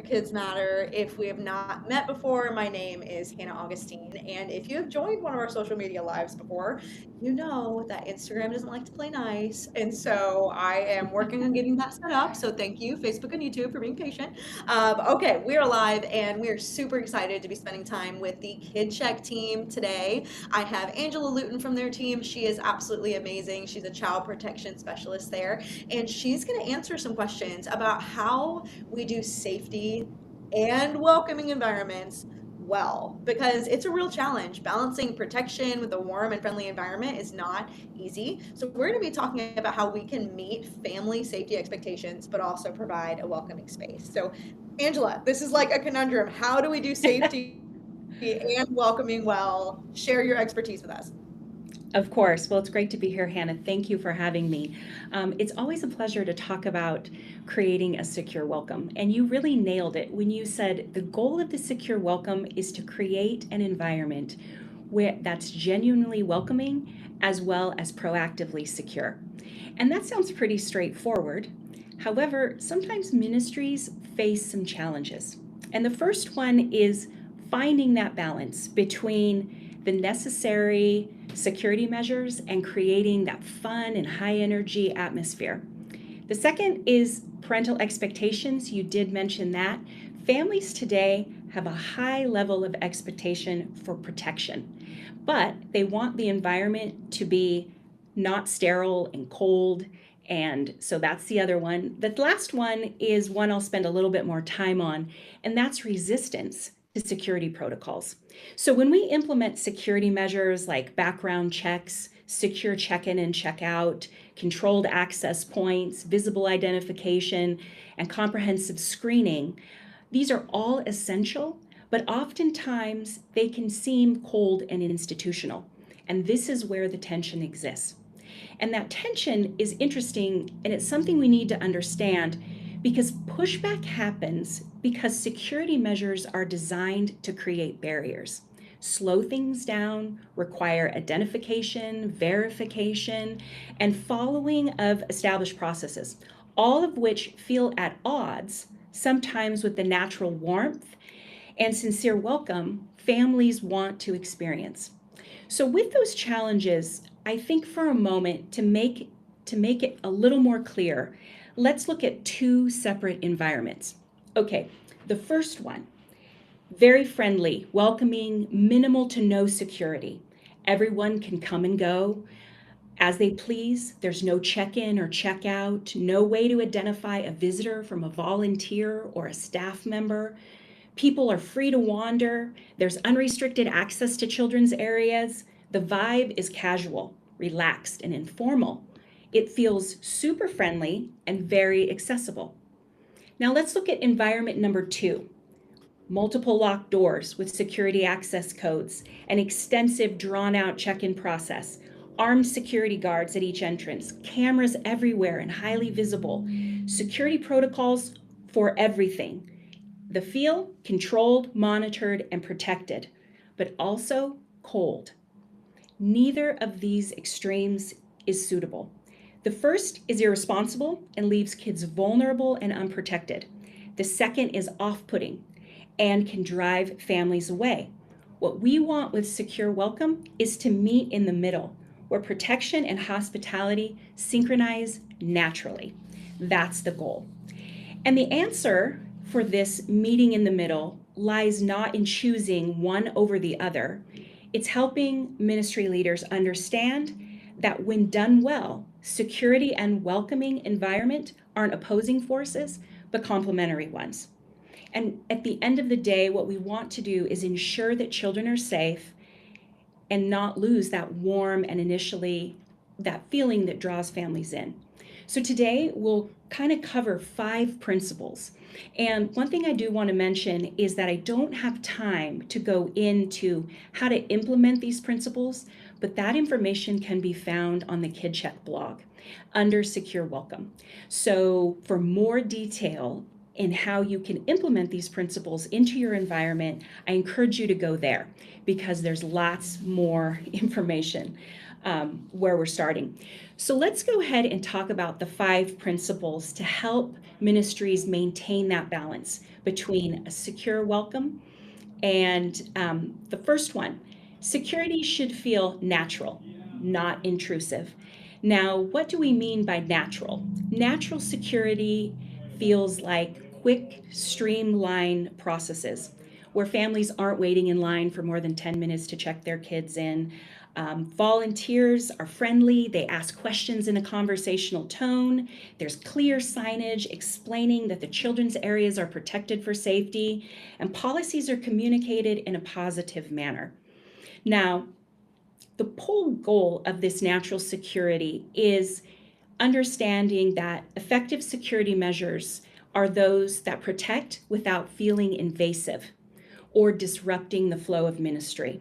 Kids Matter. If we have not met before, my name is Hannah Augustine. And if you have joined one of our social media lives before, you know that Instagram doesn't like to play nice. And so I am working on getting that set up. So thank you, Facebook and YouTube, for being patient. Okay, we are live and we are super excited to be spending time with the Kid Check team today. I have Angela Luton from their team. She is absolutely amazing. She's a child protection specialist there. And she's going to answer some questions about how we do safety and welcoming environments well, because it's a real challenge. Balancing protection with a warm and friendly environment is not easy. So we're going to be talking about how we can meet family safety expectations but also provide a welcoming space. So Angela, this is like a conundrum. How do we do safety and welcoming well? Share your expertise with us. Of course. Well, it's great to be here, Hannah. Thank you for having me. It's always a pleasure to talk about creating a secure welcome. And you really nailed it when you said the goal of the secure welcome is to create an environment where that's genuinely welcoming as well as proactively secure. And that sounds pretty straightforward. However, sometimes ministries face some challenges. And the first one is finding that balance between the necessary security measures and creating that fun and high energy atmosphere. The second is parental expectations. You did mention that. Families today have a high level of expectation for protection, but they want the environment to be not sterile and cold. And so that's the other one. The last one is one I'll spend a little bit more time on, and that's resistance to security protocols. So when we implement security measures like background checks, secure check-in and check-out, controlled access points, visible identification, and comprehensive screening, these are all essential, but oftentimes they can seem cold and institutional. And this is where the tension exists. And that tension is interesting, and it's something we need to understand because pushback happens because security measures are designed to create barriers, slow things down, require identification, verification, and following of established processes, all of which feel at odds sometimes with the natural warmth and sincere welcome families want to experience. So with those challenges, I think for a moment to make it a little more clear, let's look at two separate environments. Okay, the first one, very friendly, welcoming, minimal to no security. Everyone can come and go as they please. There's no check-in or check-out, no way to identify a visitor from a volunteer or a staff member. People are free to wander. There's unrestricted access to children's areas. The vibe is casual, relaxed, and informal. It feels super friendly and very accessible. Now let's look at environment number two. Multiple locked doors with security access codes, an extensive drawn out check-in process, armed security guards at each entrance, cameras everywhere and highly visible, security protocols for everything. The feel controlled, monitored, and protected, but also cold. Neither of these extremes is suitable. The first is irresponsible and leaves kids vulnerable and unprotected. The second is off putting and can drive families away. What we want with Secure Welcome is to meet in the middle, where protection and hospitality synchronize naturally. That's the goal. And the answer for this meeting in the middle lies not in choosing one over the other. It's helping ministry leaders understand that when done well, security and welcoming environment aren't opposing forces, but complementary ones. And at the end of the day, what we want to do is ensure that children are safe and not lose that warm and initially that feeling that draws families in. So today we'll kind of cover 5 principles. And one thing I do want to mention is that I don't have time to go into how to implement these principles, but that information can be found on the KidCheck blog under Secure Welcome. So for more detail in how you can implement these principles into your environment, I encourage you to go there because there's lots more information. where we're starting. So let's go ahead and talk about the 5 principles to help ministries maintain that balance between a secure welcome and the first one, security should feel natural, not intrusive. Now, what do we mean by natural? Natural security feels like quick, streamlined processes where families aren't waiting in line for more than 10 minutes to check their kids in. Volunteers are friendly, they ask questions in a conversational tone. There's clear signage explaining that the children's areas are protected for safety, and policies are communicated in a positive manner. Now, the whole goal of this natural security is understanding that effective security measures are those that protect without feeling invasive or disrupting the flow of ministry.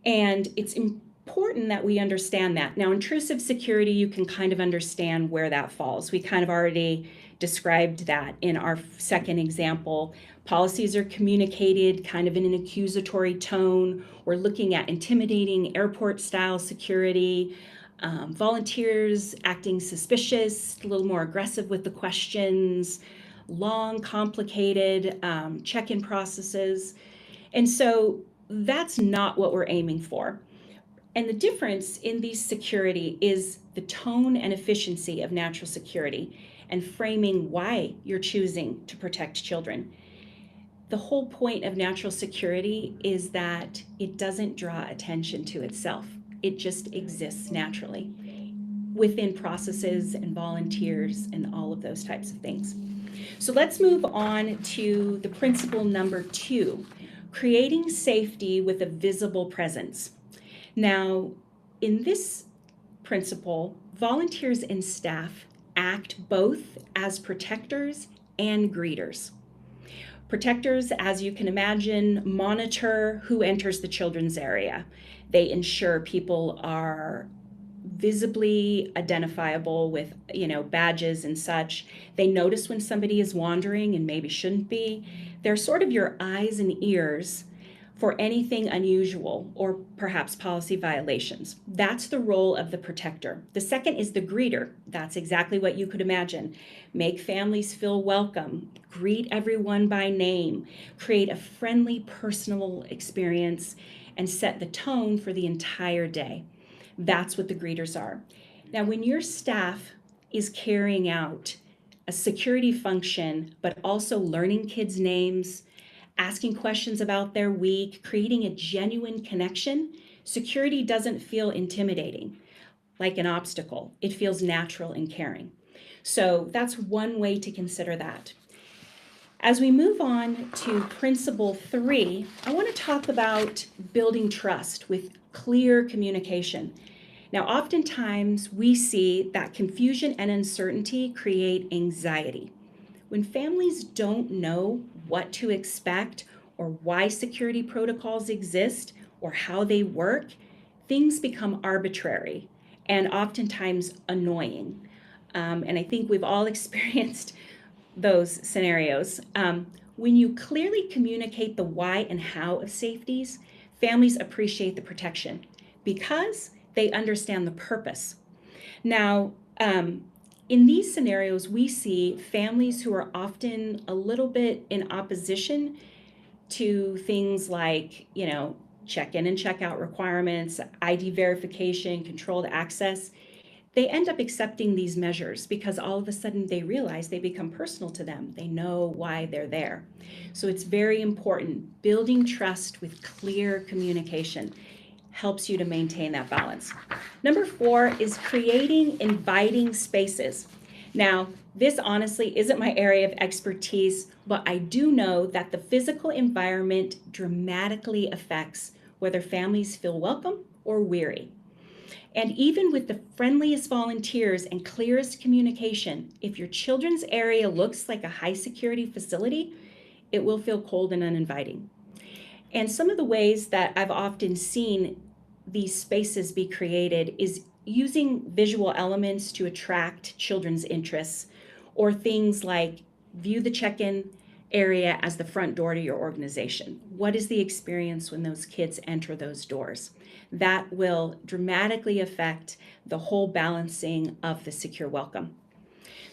And it's important that we understand that. Now, intrusive security, you can kind of understand where that falls. We kind of already described that in our second example. Policies are communicated kind of in an accusatory tone. We're looking at intimidating airport-style security, volunteers acting suspicious, a little more aggressive with the questions, long, complicated check-in processes. And so that's not what we're aiming for. And the difference in these security is the tone and efficiency of natural security and framing why you're choosing to protect children. The whole point of natural security is that it doesn't draw attention to itself. It just exists naturally within processes and volunteers and all of those types of things. So let's move on to the principle number 2, creating safety with a visible presence. Now, in this principle, volunteers and staff act both as protectors and greeters. Protectors, as you can imagine, monitor who enters the children's area. They ensure people are visibly identifiable with, badges and such. They notice when somebody is wandering and maybe shouldn't be. They're sort of your eyes and ears for anything unusual or perhaps policy violations. That's the role of the protector. The second is the greeter. That's exactly what you could imagine. Make families feel welcome, greet everyone by name, create a friendly, personal experience, and set the tone for the entire day. That's what the greeters are. Now, when your staff is carrying out a security function, but also learning kids' names, asking questions about their week, creating a genuine connection, security doesn't feel intimidating, like an obstacle. It feels natural and caring. So that's one way to consider that. As we move on to principle 3, I want to talk about building trust with clear communication. Now, oftentimes we see that confusion and uncertainty create anxiety. When families don't know what to expect or why security protocols exist or how they work, things become arbitrary and oftentimes annoying. And I think we've all experienced those scenarios. When you clearly communicate the why and how of safeties, families appreciate the protection because they understand the purpose. Now, in these scenarios, we see families who are often a little bit in opposition to things like, check-in and check-out requirements, ID verification, controlled access. They end up accepting these measures because all of a sudden they realize they become personal to them. They know why they're there. So it's very important. Building trust with clear communication helps you to maintain that balance. Number 4 is creating inviting spaces. Now, this honestly isn't my area of expertise, but I do know that the physical environment dramatically affects whether families feel welcome or weary. And even with the friendliest volunteers and clearest communication, if your children's area looks like a high security facility, it will feel cold and uninviting. And some of the ways that I've often seen these spaces be created is using visual elements to attract children's interests, or things like view the check-in area as the front door to your organization. What is the experience when those kids enter those doors? That will dramatically affect the whole balancing of the secure welcome.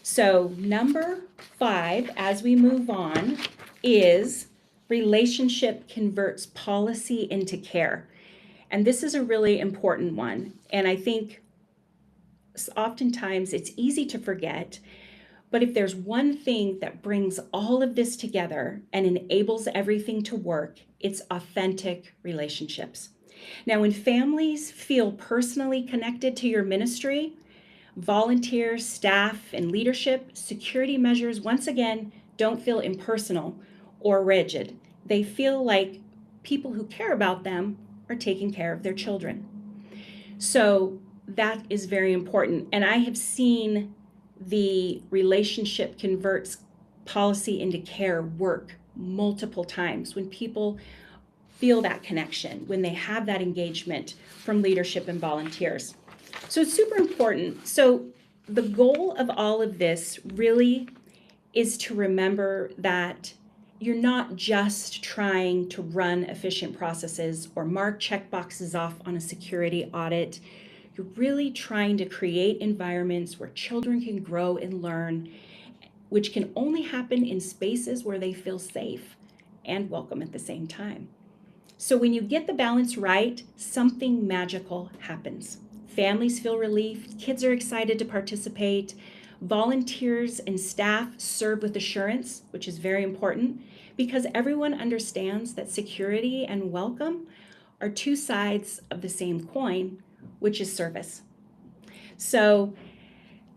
So number 5, as we move on, is relationship converts policy into care. And this is a really important one. And I think oftentimes it's easy to forget, but if there's one thing that brings all of this together and enables everything to work, it's authentic relationships. Now, when families feel personally connected to your ministry, volunteers, staff, and leadership, security measures, once again, don't feel impersonal or rigid. They feel like people who care about them are taking care of their children. So that is very important. And I have seen the relationship converts policy into care work multiple times when people feel that connection, when they have that engagement from leadership and volunteers. So it's super important. So the goal of all of this really is to remember that you're not just trying to run efficient processes or mark checkboxes off on a security audit. You're really trying to create environments where children can grow and learn, which can only happen in spaces where they feel safe and welcome at the same time. So when you get the balance right, something magical happens. Families feel relief, kids are excited to participate, volunteers and staff serve with assurance, which is very important, because everyone understands that security and welcome are two sides of the same coin, which is service. So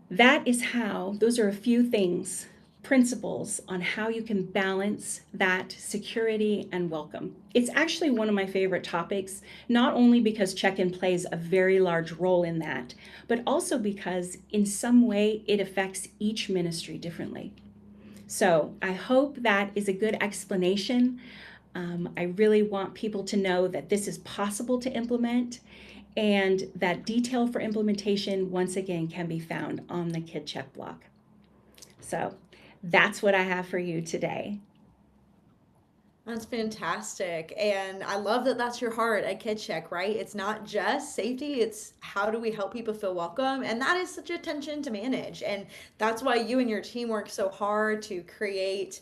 that is how, those are a few things, principles on how you can balance that security and welcome. It's actually one of my favorite topics, not only because check-in plays a very large role in that, but also because in some way it affects each ministry differently. So I hope that is a good explanation. I really want people to know that this is possible to implement, and that detail for implementation, once again, can be found on the KidCheck blog. So that's what I have for you today. That's fantastic. And I love that that's your heart at KidCheck, right? It's not just safety, it's how do we help people feel welcome? And that is such a tension to manage. And that's why you and your team work so hard to create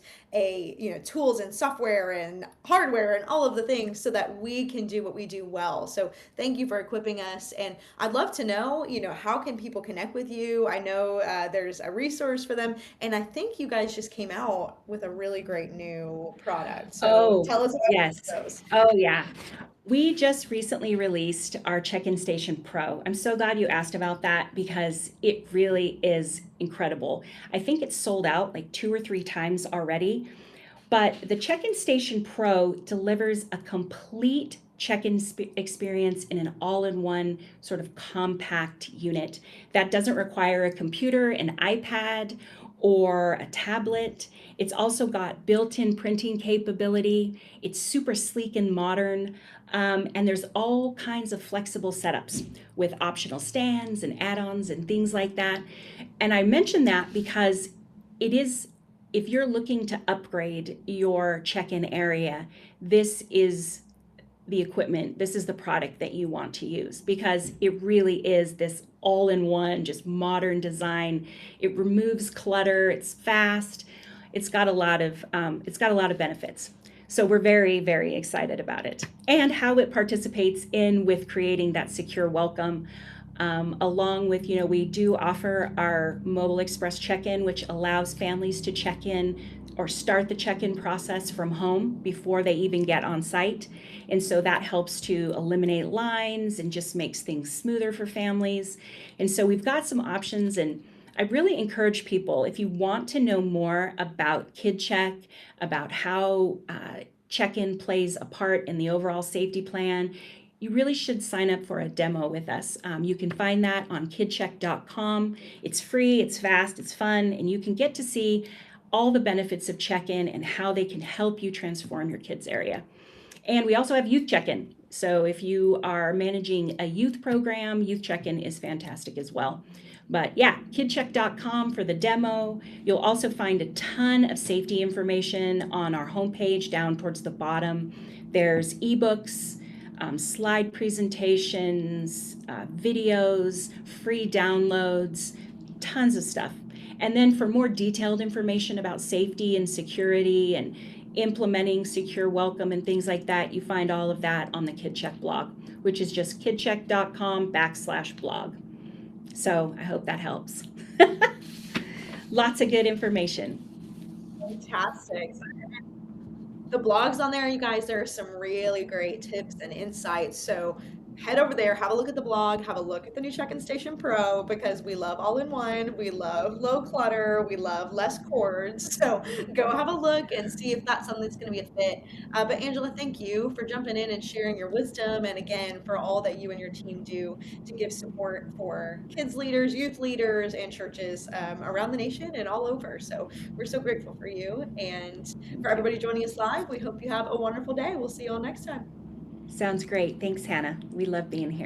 tools and software and hardware and all of the things so that we can do what we do well. So thank you for equipping us. And I'd love to know, how can people connect with you? I know there's a resource for them. And I think you guys just came out with a really great new product. So tell us Yes. about those. Oh, yeah. We just recently released our Check-in Station Pro. I'm so glad you asked about that because it really is incredible. I think it's sold out like 2 or 3 times already, but the Check-in Station Pro delivers a complete check-in experience in an all-in-one sort of compact unit that doesn't require a computer, an iPad, or a tablet. It's also got built-in printing capability. It's super sleek and modern. And there's all kinds of flexible setups with optional stands and add-ons and things like that. And I mention that because it is, if you're looking to upgrade your check-in area, this is the equipment, this is the product that you want to use because it really is this all-in-one, just modern design. It removes clutter, it's fast, it's got a lot of benefits. So we're very, very excited about it and how it participates with creating that secure welcome. Along with, we do offer our Mobile Express check-in, which allows families to check in or start the check-in process from home before they even get on site. And so that helps to eliminate lines and just makes things smoother for families. And so we've got some options, and I really encourage people, if you want to know more about KidCheck, about how check-in plays a part in the overall safety plan, you really should sign up for a demo with us. You can find that on kidcheck.com. It's free, it's fast, it's fun, and you can get to see all the benefits of check-in and how they can help you transform your kids' area. And we also have youth check-in. So if you are managing a youth program, youth check-in is fantastic as well. But yeah, kidcheck.com for the demo. You'll also find a ton of safety information on our homepage down towards the bottom. There's ebooks, slide presentations, videos, free downloads, tons of stuff. And then for more detailed information about safety and security and implementing secure welcome and things like that, you find all of that on the KidCheck blog, which is just kidcheck.com/blog. So I hope that helps. Lots of good information. Fantastic. The blogs on there, you guys, there are some really great tips and insights. So head over there, have a look at the blog, have a look at the new Check-in Station Pro, because we love all-in-one, we love low clutter, we love less cords. So go have a look and see if that's something that's going to be a fit. But Angela, thank you for jumping in and sharing your wisdom, and again for all that you and your team do to give support for kids leaders, youth leaders, and churches around the nation and all over. So we're so grateful for you, and for everybody joining us live, we hope you have a wonderful day. We'll see you all next time. Sounds great. Thanks, Hannah. We love being here.